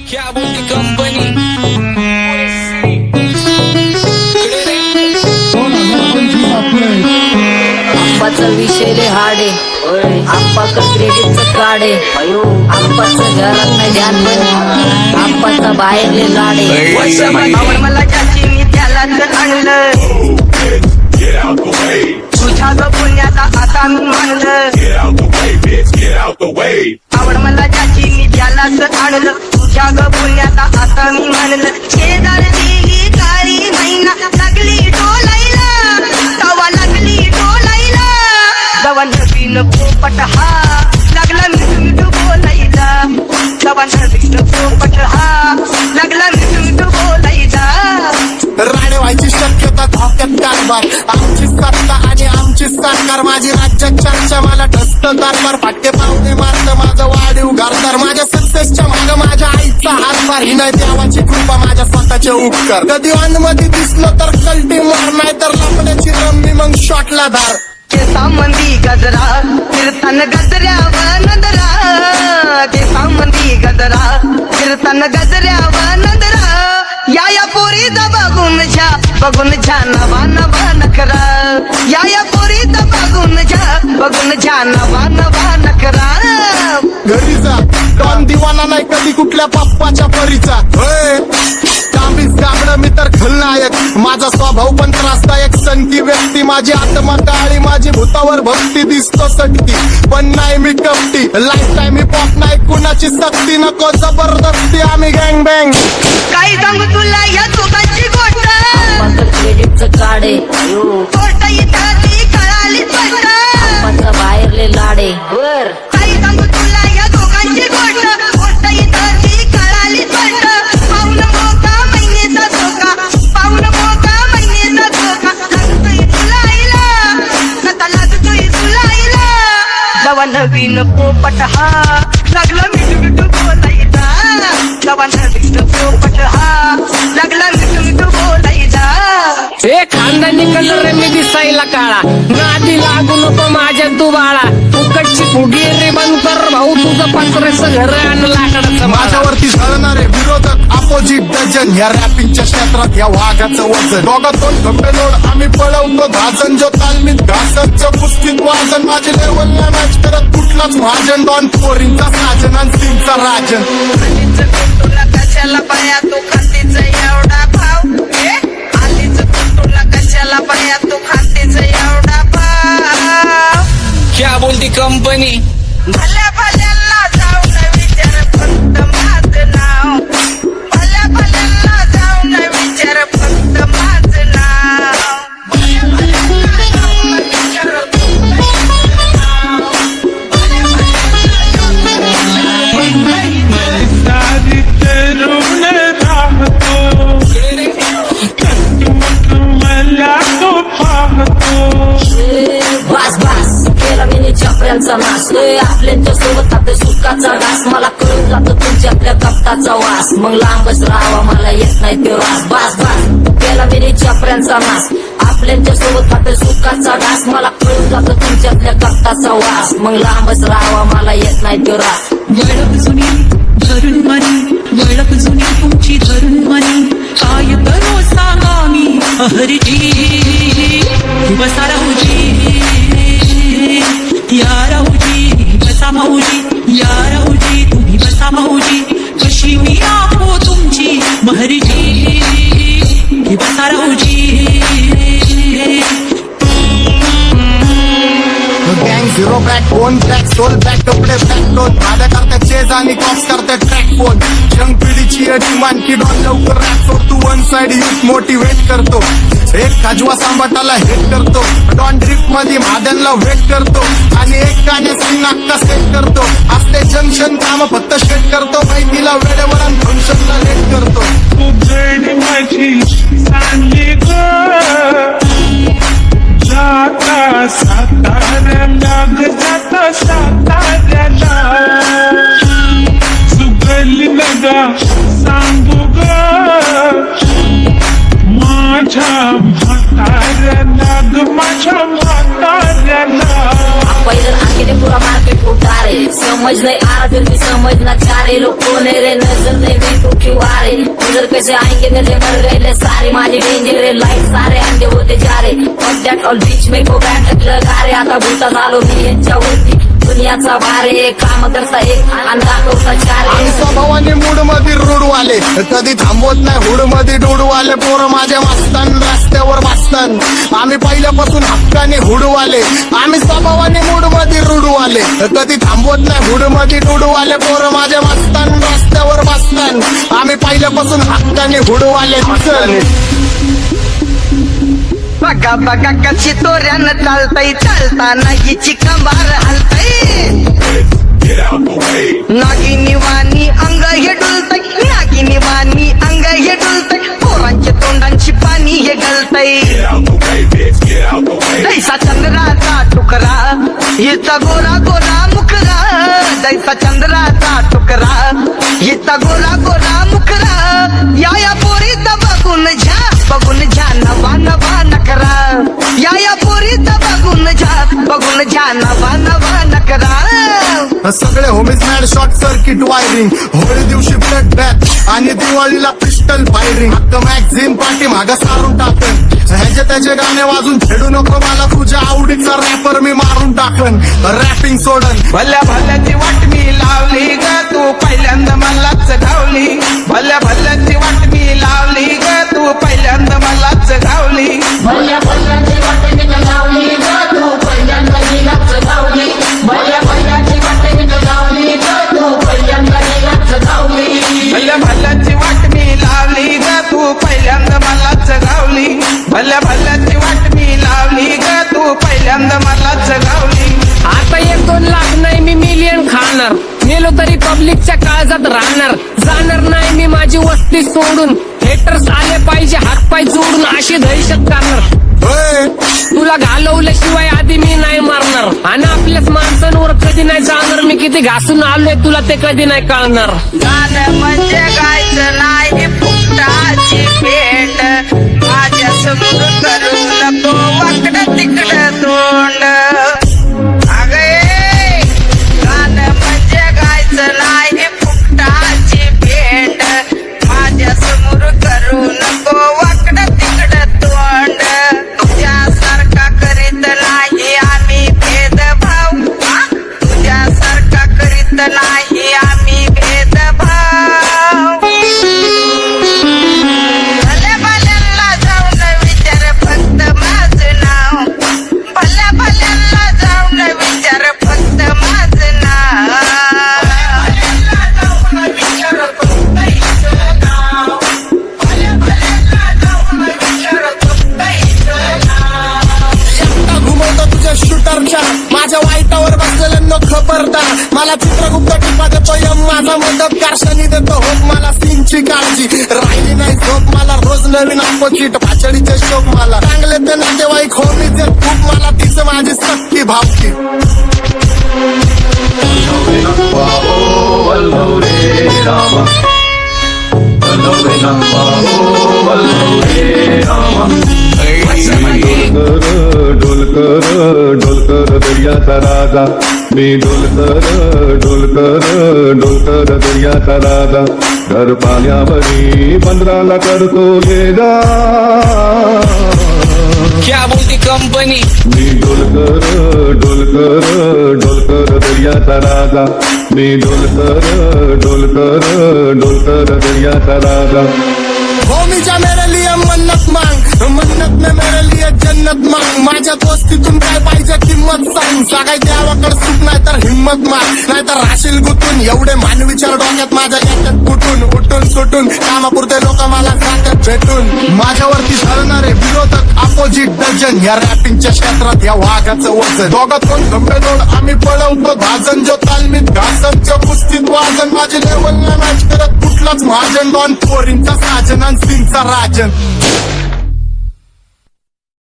क्या बोलती कंपनी आप्पाचं विषय रे हाडे आप्पाचं क्रेडिटचं काढे आप्पाचं घरात नाही ध्यान पण आप्पाचा बाहेरले लाडे आवड मला ज्याची मी त्यालाच आणलं तुझ्या ग पुण्याचा आता मी मानलं आवड मला ज्याची मी त्यालाच आणलं तुझ्या ग पुण्याचा आता मी मानलं शेजार दिली काळी महिना लागली डोलायला तवा लागली डोलायला जवा नवीन पोपट हा लागला मिठू बोलायला जवा नवीन पोपट हा लागला मिठू बोलायला राणे व्हायची शक्यता धोक्यात कारभार आमची सत्ता आणि आमची सरकार माझी राज्यात चर्चा मला ठसत कारभार फाटके पावणे मारत माझं वाढीव घरदार माझ्या सक्सेसच्या माग माझ्या आईचा हातभार ही नाही देवाची कृपा माझ्या स्वतःचे उपकार कधी मध्ये दिसलं तर कल्टी मार नाही तर लपण्याची रम्मी मग शॉटला धार केसामंदी गजरा फिरताना गजऱ्यावर नजरा केसामंदी गजरा फिरताना गजऱ्यावर नजरा या पोरीचा बघून झा नवा नवा नखरा या पोरीचा बघून झा नवा नवा नखरा घरी जा डॉन दिवाना नाही कधी कुठल्या पप्पाच्या परीचा कामीच गाबड मी तर खलनायक माझा स्वभाव पण त्रासदायक सनकी व्यक्ती माझी आत्मा काळी माझी भूतावर भक्ती दिसतो सटकी पण नाही मी कपटी लाईफ टाईम ही पॉप नाही कुणाची सक्ती नको जबरदस्ती आम्ही गँग बँग काही सांगू तुला या दोघांची गोष्ट आप्पाचं क्रेडिटचं काढे गोष्ट इथं ती कळाली स्पष्ट आप्पाचा बाहेरले लाडे काही सांगू तुला या दोघांची गोष्ट इथं ती कळाली स्पष्ट पाऊल मोका महिनेचा धोका पाऊल मोका महिनेचा धोका लागतोय तुला आईला नका लागतोय तुला आईला जवा नवीन पोपट हा लागला मिठू बोलायचा जवा नवीन पोपट हा लागला मिठू बोलायचा हे खानदानी कलर रे मी दिसायला काळा नादी लागू नको माझ्या तू बाळा फुकटची फुगी रे बंद कर भाऊ तुझं पत्र्याचं घर आणि लाकडाचं माझ्यावरती झळणारे विरोधक अपोजिट डझन या रॅपिंगच्या क्षेत्रात या वाघाचं वजन दोघातून खंबे लोड आम्ही पळवतो धाजन जो तालमीत घासतचं पुस्तीत वाजन माझी लेवल नाही मॅच करत कुठलाच भाजन डॉन पोरींचा साजन आणि सिंगचा राजन तुला कशाला पाया तू खातीच एवढा भाव आलीच तुला कशाला पाया तू खातीच एवढा भाव क्या बोलती कंपनी भल्या भल्यांना जाऊन विचार फक्त माझं नाव भल्या भल्यांना जाऊन विचार फक्त माझं नाव भल्या भल्यांना जाऊन विचार फक्त माझं नाव भल्या सारी तरुण राहतो मला तो पाहतो बास बास केला मी चपऱ्यांचा नाश आपल्या सोबत आपल्या सुखाचा घास मला कळून जातो तुमच्यातल्या कपटाचा वास मग लांबच राहावा मला येत नाही तो रास बास बास केला मी चपऱ्यांचा नाश आपल्या सोबत आपल्या सुखाचा घास मला कळून जातो तुमच्यातल्या कपटाचा वास मग लांबच राहावा मला येत नाही तो रास वळख जुनी धरून मनी वळख जुनी तुमची धरून मनी काय करो सांगा मी अहरजी बसा राहूजी या राहूजी बसा भाऊजी या राहूजी तुम्ही बसा भाऊजी कशी मी राहो तुमची महरजी बसा राहूजी गँग zero back phone track soul back कपडे बॅक दोन भाड्या करतात चेज आणि कॉप्स करतात ट्रॅक फोन यंग पिढीची डिमांड की डॉन लवकर रॅप सोड तू वन साइड युथ मोटिवेट करतो एक काजवा सांबाटाला हेट करतो डॉन ड्रिफ्ट मध्ये महादनला वेट करतो आणि एक गाण्याची नाक्का सेट करतो असते जंक्शन काम फक्त शेट करतो माहितीला वेळेवर आणि फंक्शनला लेट करतो तुझडी माझी चांगली ग जाता साताऱ्याला जाता साताऱ्याला सुगली नगा सांगू ग माझ्या म्हाताऱ्याला ग माझ्या म्हाताऱ्याला पहिलं आखिरे पुरा मार्केट उतारे समज नहीं आ रहा फिर भी समझना चाह रहे लोग कौन है रे नजर नहीं तू क्यों आ रहे उधर कैसे आएंगे मेरे मर गए सारे माझे डेंजर लाईट सारे अंडे होते जा रे और दॅट ऑल बीच में गो बॅट लगा रे आता भूता झालो मी यांच्यावरती दुनियाचा भारे काम करता एक आणि दाखवता चार आम्ही स्वभावाने मूड मध्ये रूडवाले कधी थांबवत नाही हुड मध्ये डोडवाले पोरं माझ्या मस्तान रस्त्यावर बसतान आम्ही पहिल्यापासून हक्काने हुडवाले आम्ही स्वभावाने मूड मध्ये रूडवाले कधी थांबवत नाही हुड मध्ये डोडवाले पोरं माझ्या मस्तान रस्त्यावर बसतान आम्ही पहिल्यापासून हक्काने हुडवाले बघा बघा कशी तोऱ्यानं चालतय चालताना हिची कंबार हलतय नागिनी वाणी अंग हे डुलतय नागिनी वाणी अंग हे डुलतय पोरांच्या तोंडांची पाणी हे गलतय जैसा चंद्राचा तुकडा हिचा गोरा गोरा मुखरा जैसा चंद्राचा तुकडा हिचा गोरा गोरा मुखरा या पोरीचा बघून झा नवा नवा नकरा या पोरीचा बघून झा नवा नवा नकरा सगळे homies mad short circuit wiring Holi दिवशी ब्लड बॅथ आणि दिवाळीला पिस्टल फायरिंग हक्क मॅगझिन पाठी मागा सारून टाकन ह्याचे त्याचे गाणे वाजून खेळू नको मला तुझ्या आवडीचा रॅपर मी मारून टाकन रॅपिंग सोडन भल्या भल्याची वाट मी लावली ग तू पहिल्यांदा मलाच गावली भल्या भल्याची वाट मी लावली ग तू पहिल्यांदा मलाच गावली भल्या भल्याची वाट मी लावली ग तू पहिल्यांदा नीलाच गावली भल्या भल्याची वाट मी लावली ग तू पहिल्यांदा नीलाच गावली भल्या भल्याची वाट मी लावली ग तू पहिल्यांदा मलाच गावली भल्या भल्याची वाट मी लावली ग तू पहिल्यांदा मलाच गावली आता 1-2 लाख नाही मी मिलियन खाणार मेलो तरी पब्लिकच्या काळजात राहणार जाणार नाही मी माझी वस्ती सोडून हेटर्स आले पाहिजे हातपाय जोडून अशी दहशत करणार तुला घालवल्याशिवाय आधी मी नाही मारणार आणि आपल्याच माणसांवर कधी नाही जाणार मी किती घासून आलोय तुला ते कधी नाही कळणार गाणं म्हणजे गायचं नाही फुकटाची भेट माझ्या समोर करू नको वाकडं तिकडं तोंड अगे गाणं म्हणजे गायचं नाही फुकटाची भेट माझ्या समोर करू नको वाकडं तिकडं तोंड तुझ्यासारखा करीत नाही आम्ही भेदभाव तुझ्यासारखा करीत नाही आम्ही भेदभाव भल्या भल्यांना जाऊन विचार फक्त माझं नाव भल्या भल्यांना जाऊन विचार फक्त माझं नाव घुमवतो तुझ्या शूटरच्या माझ्या वाईटावर बसलेल्यांना खबरदार मला चित्रगुप्त टिपा देतो यम माझा मदतगार शनी देतो होप मला सीनची काळजी राहिली नाही झोप मला रोज नवीन अपोजिट भाचडीचे शोक मला चांगले ते नातेवाईक होमीचे खूप मला तिचं माझी सक्की भावकी डोलकर दर्याचा राजा मी डोलकर दर्याचा राजा घर पाण्यावरी बंदराला करतो ये जा क्या बोलती कंपनी मी डोलकर दर्याचा राजा मी डोलकर दर्याचा राजा होमीच्या मेरे लिए मन्नत मांग मन्नत में मेरे लिए जन्नत मांग माझ्या दोस्तीतून काय पाहिजे किंमत सांग सगळ्या देवाकडे सुख नाही तर हिंमत माग नाही तर राशील गुतून एवढे मानविचार डोक्यात माझ्या याच्यात कुठून उठून सुटून कामापुरते लोक मला जातात भेटून माझ्यावरती धरणारे विरोधक अपोजिट डझन या रॅपिंगच्या क्षेत्रात या वाघाचं वजन दोघात कोण गंभीर आम्ही पळवतो भाजन जो तालमीत घासनच्या कुस्तीत वाजन माझी लेवल नाही मॅच करत कुठलाच महाजन डॉन पोरींचा साजन आणि सिंगचा राजन